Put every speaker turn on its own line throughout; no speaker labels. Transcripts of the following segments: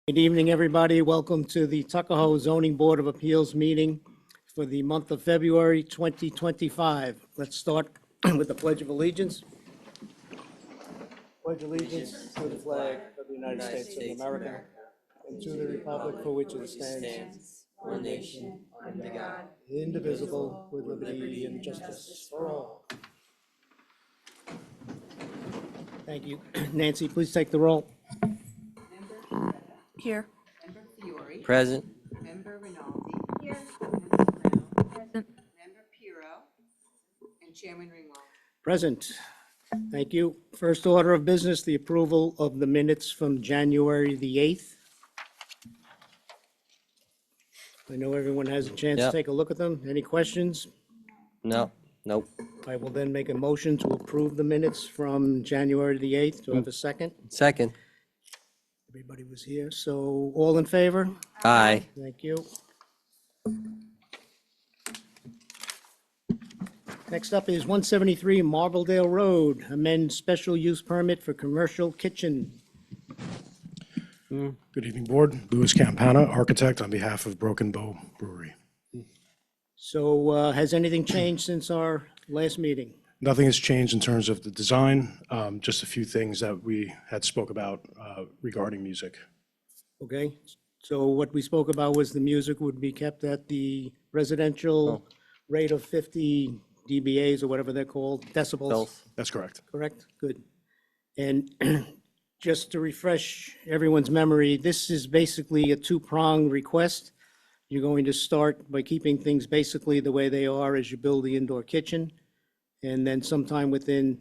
Good evening, everybody. Welcome to the Tuckahoe Zoning Board of Appeals meeting for the month of February 2025. Let's start with the Pledge of Allegiance. Pledge allegiance to the flag of the United States of America and to the republic for which it stands, one nation, under God, indivisible, with liberty and justice for all. Thank you. Nancy, please take the roll.
Here.
Member Fiore.
Present.
Member Rinaldi.
Here.
Member Brown.
Present.
Member Pirro. And Chairman Ringwald.
Present. Thank you. First order of business, the approval of the minutes from January the 8th. I know everyone has a chance to
Yep.
take a look at them. Any questions?
No. Nope.
I will then make a motion to approve the minutes from January the 8th. Do I have a second?
Second.
Everybody was here, so all in favor?
Aye.
Thank you. Next up is 173 Marbledale Road, amend special use permit for commercial kitchen.
Good evening, Board. Louis Campana, architect on behalf of Broken Bow Brewery.
So has anything changed since our last meeting?
Nothing has changed in terms of the design, just a few things that we had spoke about regarding music.
Okay, so what we spoke about was the music would be kept at the residential rate of 50 dBAs or whatever they're called, decibels,
Both.
That's correct.
correct? Good. And just to refresh everyone's memory, this is basically a two-pronged request. You're going to start by keeping things basically the way they are as you build the indoor kitchen. And then sometime within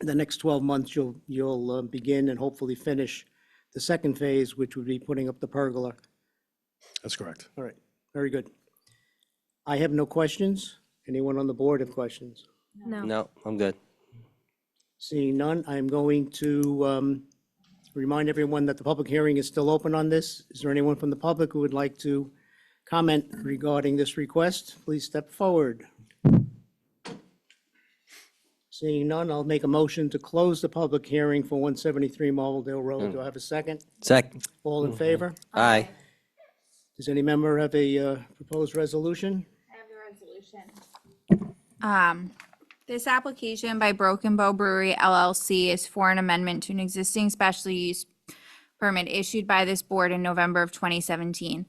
the next 12 months, you'll begin and hopefully finish the second phase, which would be putting up the pergola.
That's correct.
All right, very good. I have no questions. Anyone on the board have questions?
No.
No, I'm good.
Seeing none, I'm going to remind everyone that the public hearing is still open on this. Is there anyone from the public who would like to comment regarding this request? Please step forward. Seeing none, I'll make a motion to close the public hearing for 173 Marbledale Road. Do I have a second?
Second.
All in favor?
Aye.
Does any member have a proposed resolution?
I have the resolution. This application by Broken Bow Brewery LLC is for an amendment to an existing special use permit issued by this board in November of 2017.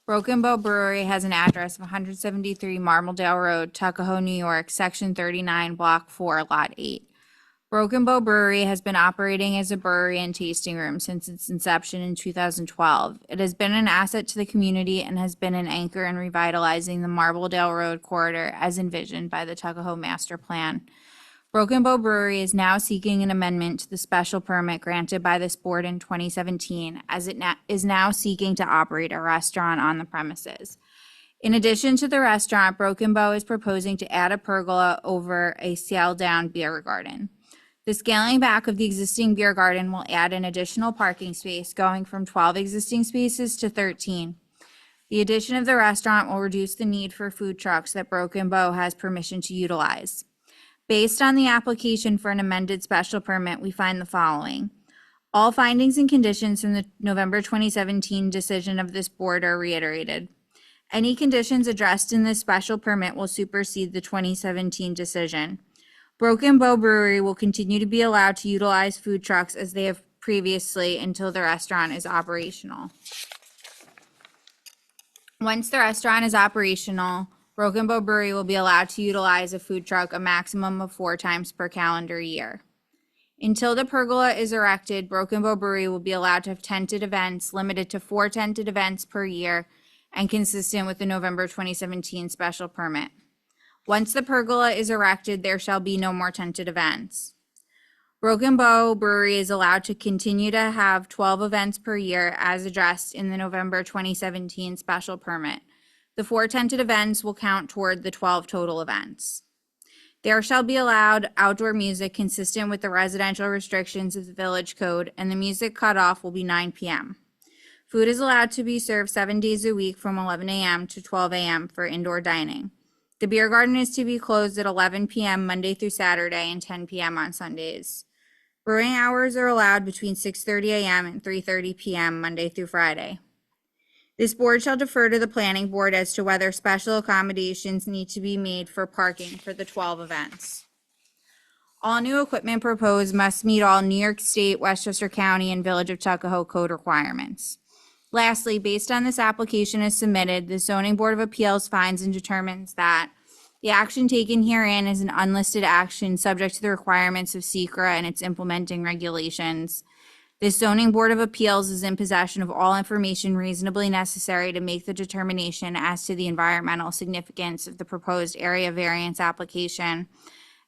Broken Bow Brewery has an address of 173 Marbledale Road, Tuckahoe, New York, Section 39, Block 4, Lot 8. Broken Bow Brewery has been operating as a brewery and tasting room since its inception in 2012. It has been an asset to the community and has been an anchor in revitalizing the Marbledale Road corridor as envisioned by the Tuckahoe Master Plan. Broken Bow Brewery is now seeking an amendment to the special permit granted by this board in 2017, as it is now seeking to operate a restaurant on the premises. In addition to the restaurant, Broken Bow is proposing to add a pergola over a scaled-down beer garden. The scaling back of the existing beer garden will add an additional parking space, going from 12 existing spaces to 13. The addition of the restaurant will reduce the need for food trucks that Broken Bow has permission to utilize. Based on the application for an amended special permit, we find the following. All findings and conditions from the November 2017 decision of this board are reiterated. Any conditions addressed in this special permit will supersede the 2017 decision. Broken Bow Brewery will continue to be allowed to utilize food trucks as they have previously until the restaurant is operational. Once the restaurant is operational, Broken Bow Brewery will be allowed to utilize a food truck a maximum of 4 times per calendar year. Until the pergola is erected, Broken Bow Brewery will be allowed to have tented events limited to 4 tented events per year and consistent with the November 2017 special permit. Once the pergola is erected, there shall be no more tented events. Broken Bow Brewery is allowed to continue to have 12 events per year as addressed in the November 2017 special permit. The 4 tented events will count toward the 12 total events. There shall be allowed outdoor music consistent with the residential restrictions of the village code, and the music cutoff will be 9 p.m. Food is allowed to be served 7 days a week from 11 a.m. to 12 a.m. for indoor dining. The beer garden is to be closed at 11 p.m. Monday through Saturday and 10 p.m. on Sundays. Brewing hours are allowed between 6:30 a.m. and 3:30 p.m. Monday through Friday. This board shall defer to the planning board as to whether special accommodations need to be made for parking for the 12 events. All new equipment proposed must meet all New York State, Westchester County, and Village of Tuckahoe code requirements. Lastly, based on this application as submitted, the zoning board of appeals finds and determines that the action taken herein is an unlisted action subject to the requirements of SECRA and its implementing regulations. This zoning board of appeals is in possession of all information reasonably necessary to make the determination as to the environmental significance of the proposed area variance application,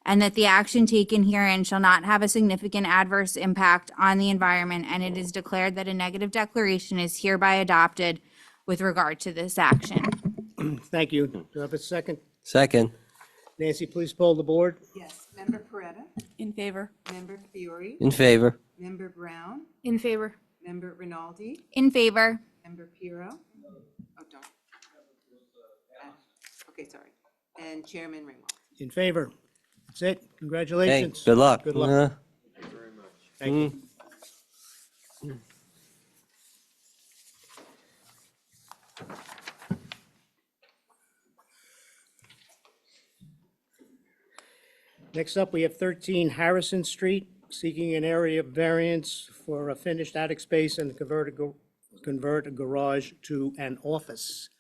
and that the action taken herein shall not have a significant adverse impact on the environment, and it is declared that a negative declaration is hereby adopted with regard to this action.
Thank you. Do I have a second?
Second.
Nancy, please poll the board.
Yes. Member Peretta?
In favor.
Member Fiore?
In favor.
Member Brown?
In favor.
Member Rinaldi?
In favor.
Member Pirro? Oh, don't. Okay, sorry. And Chairman Ringwald.
In favor. That's it.
Hey,
Congratulations.
good luck.
Good luck. Thank you. Next up, we have 13 Harrison Street, seeking an area variance for a finished attic space and convert a garage to an office.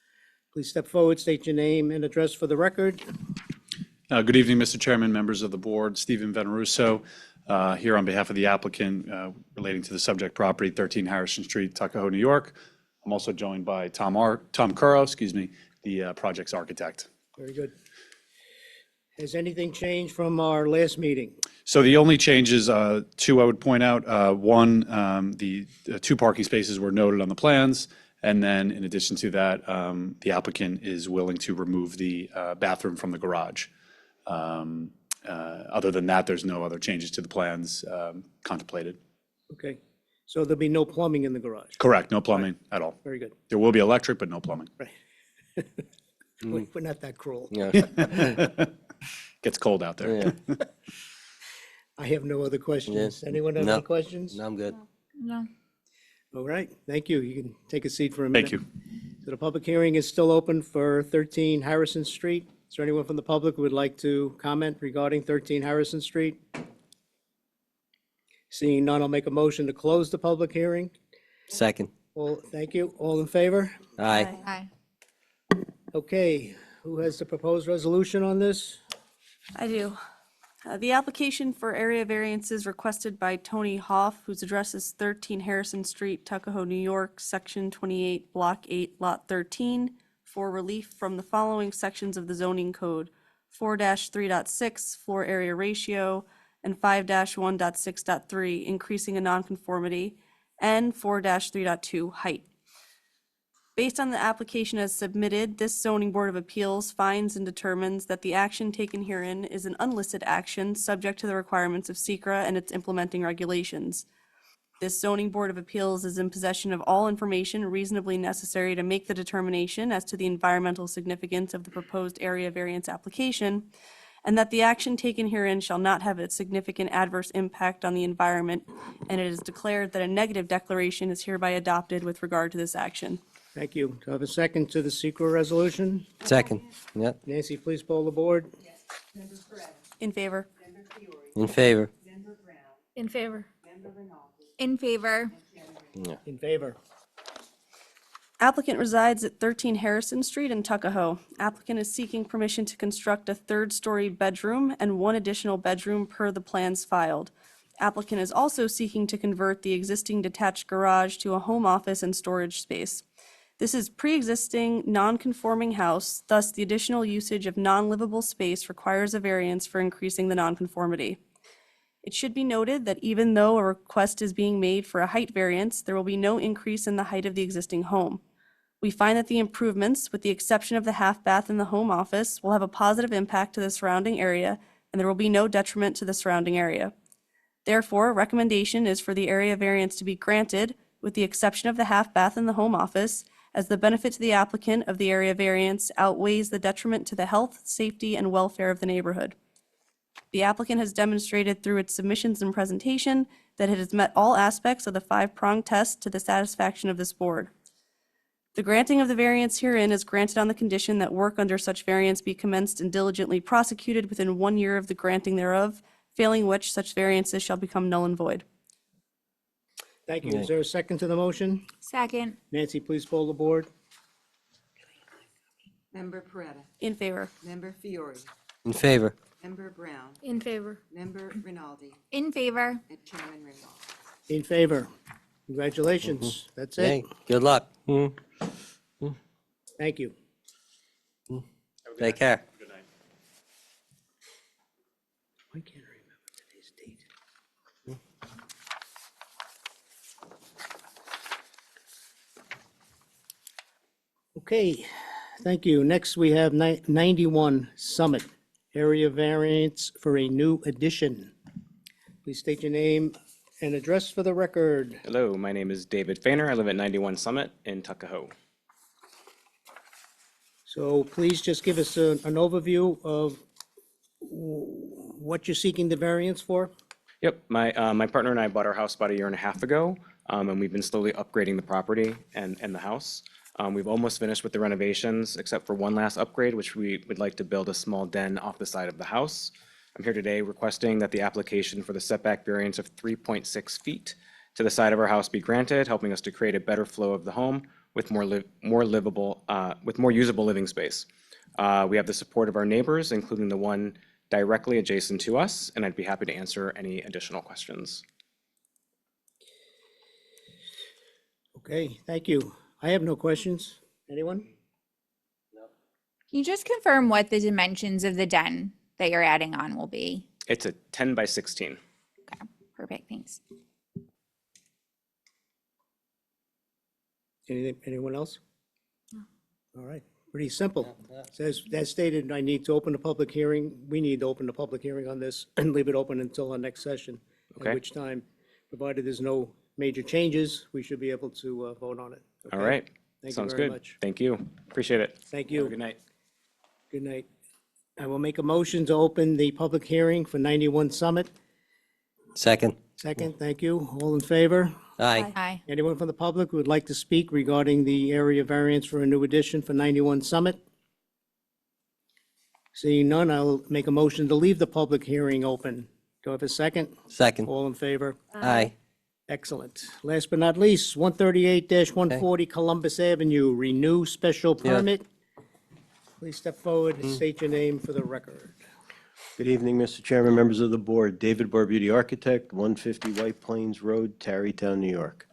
Please step forward, state your name and address for the record.
Good evening, Mr. Chairman, members of the board. Stephen Veneruso, here on behalf of the applicant relating to the subject property, 13 Harrison Street, Tuckahoe, New York. I'm also joined by Tom Curro, the project's architect.
Very good. Has anything changed from our last meeting?
So the only changes, two I would point out. One, the two parking spaces were noted on the plans. And then in addition to that, the applicant is willing to remove the bathroom from the garage. Other than that, there's no other changes to the plans contemplated.
Okay, so there'll be no plumbing in the garage?
Correct, no plumbing at all.
Very good.
There will be electric, but no plumbing.
We're not that cruel.
Yeah.
Gets cold out there.
Yeah.
I have no other questions.
Yeah.
Anyone have
No.
any questions?
No, I'm good.
No.
All right, thank you. You can take a seat for a minute.
Thank you.
So the public hearing is still open for 13 Harrison Street. Is there anyone from the public who would like to comment regarding 13 Harrison Street? Seeing none, I'll make a motion to close the public hearing.
Second.
All, thank you. All in favor?
Aye.
Aye.
Okay, who has the proposed resolution on this?
I do. The application for area variances requested by Tony Hoff, whose address is 13 Harrison Street, Tuckahoe, New York, Section 28, Block 8, Lot 13, for relief from the following sections of the zoning code: 4-3.6, floor area ratio, and 5-1.6.3, increasing a nonconformity, and 4-3.2, height. Based on the application as submitted, this zoning board of appeals finds and determines that the action taken herein is an unlisted action subject to the requirements of SECRA and its implementing regulations. This zoning board of appeals is in possession of all information reasonably necessary to make the determination as to the environmental significance of the proposed area variance application, and that the action taken herein shall not have a significant adverse impact on the environment, and it is declared that a negative declaration is hereby adopted with regard to this action.
Thank you. Do I have a second to the secret resolution?
Second. Yep.
Nancy, please poll the board.
Member Peretta?
In favor.
Member Fiore?
In favor.
Member Brown?
In favor.
Member Rinaldi?
In favor.
In favor.
Applicant resides at 13 Harrison Street in Tuckahoe. Applicant is seeking permission to construct a third-story bedroom and one additional bedroom per the plans filed. Applicant is also seeking to convert the existing detached garage to a home office and storage space. This is pre-existing, non-conforming house, thus the additional usage of non-livable space requires a variance for increasing the non-conformity. It should be noted that even though a request is being made for a height variance, there will be no increase in the height of the existing home. We find that the improvements, with the exception of the half bath in the home office, will have a positive impact to the surrounding area, and there will be no detriment to the surrounding area. Therefore, recommendation is for the area variance to be granted, with the exception of the half bath in the home office, as the benefit to the applicant of the area variance outweighs the detriment to the health, safety, and welfare of the neighborhood. The applicant has demonstrated through its submissions and presentation that it has met all aspects of the five-pronged test to the satisfaction of this board. The granting of the variance herein is granted on the condition that work under such variance be commenced and diligently prosecuted within 1 year of the granting thereof, failing which such variances shall become null and void.
Thank you. Is there a second to the motion?
Second.
Nancy, please poll the board.
Member Peretta.
In favor.
Member Fiore.
In favor.
Member Brown.
In favor.
Member Rinaldi.
In favor.
And Chairman Ringwald.
In favor. Congratulations. That's
Hey,
it.
good luck.
Thank you.
Take care.
Good night.
Why can't I remember today's date? Okay, thank you. Next, we have 91 Summit, area variance for a new addition. Please state your name and address for the record.
Hello, my name is David Fainer. I live at 91 Summit in Tuckahoe.
So please just give us an overview of what you're seeking the variance for.
Yep, my partner and I bought our house about 1.5 years ago, and we've been slowly upgrading the property and the house. We've almost finished with the renovations, except for one last upgrade, which we would like to build a small den off the side of the house. I'm here today requesting that the application for the setback variance of 3.6 feet to the side of our house be granted, helping us to create a better flow of the home with more usable living space. We have the support of our neighbors, including the one directly adjacent to us, and I'd be happy to answer any additional questions.
Okay, thank you. I have no questions. Anyone?
Can you just confirm what the dimensions of the den that you're adding on will be?
It's a 10 by 16.
Okay, perfect, thanks.
Anyone else? All right, pretty simple. Says, as stated, I need to open a public hearing. We need to open the public hearing on this and leave it open until our next session.
Okay.
At which time, provided there's no major changes, we should be able to vote on it.
All
Okay?
right.
Thank you
Sounds
very
good.
much.
Thank you. Appreciate it.
Thank
Have a
you.
good night.
Good night. I will make a motion to open the public hearing for 91 Summit.
Second.
Second, thank you. All in favor?
Aye.
Aye.
Anyone from the public who would like to speak regarding the area variance for a new addition for 91 Summit? Seeing none, I'll make a motion to leave the public hearing open. Do I have a second?
Second.
All in favor?
Aye.
Excellent. Last but not least, 138-140 Columbus Avenue, renew special
Yeah.
permit. Please step forward and state your name for the record.
Good evening, Mr. Chairman, members of the board. David Barbuti, architect, 150 White Plains Road, Tarrytown, New York.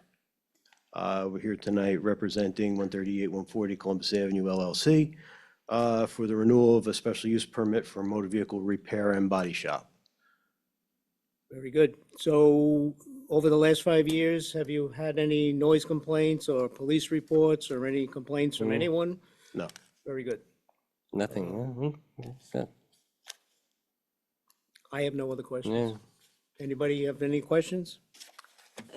We're here tonight representing 138-140 Columbus Avenue LLC for the renewal of a special use permit for motor vehicle repair and body shop.
Very good. So over the last 5 years, have you had any noise complaints or police reports or any complaints from anyone?
No.
Very good.
Nothing. Yeah.
I have no other
Yeah.
questions. Anybody have any questions?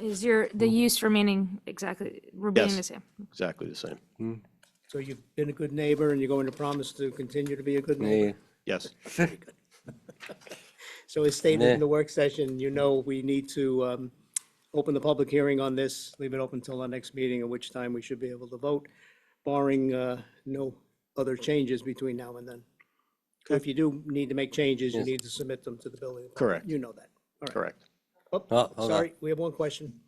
Is the use remaining remaining the
Yes.
same?
Exactly the same.
So you've been a good neighbor and you're going to promise to continue to be a good
Yeah.
neighbor?
Yes.
So as stated
Yeah.
in the work session, you know we need to open the public hearing on this, leave it open until our next meeting, at which time we should be able to vote, barring no other changes between now and then. So if you do need to make changes, you
Yes.
need to submit them to the building department.
Correct.
You know that. All right.
Correct.
Oh,
Oh, hold on.
sorry, we have one question.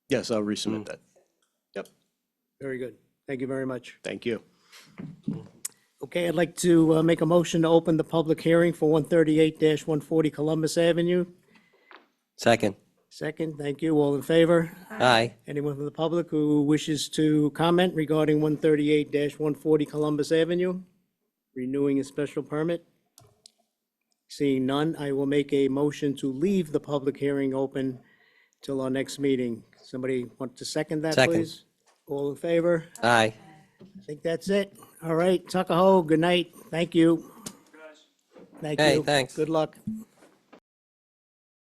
Yes, I'll resubmit that. Yep.
Very good. Thank you very much.
Thank you.
Okay, I'd like to make a motion to open the public hearing for 138-140 Columbus Avenue.
Second.
Second, thank you. All in favor?
Aye.
Anyone from the public who wishes to comment regarding 138-140 Columbus Avenue? Renewing a special permit? Seeing none, I will make a motion to leave the public hearing open till our next meeting. Somebody want to second that,
Second.
please? All in favor?
Aye.
I think that's it. All right, Tuckahoe, good night. Thank you. Thank
Hey,
you.
thanks.
Good luck.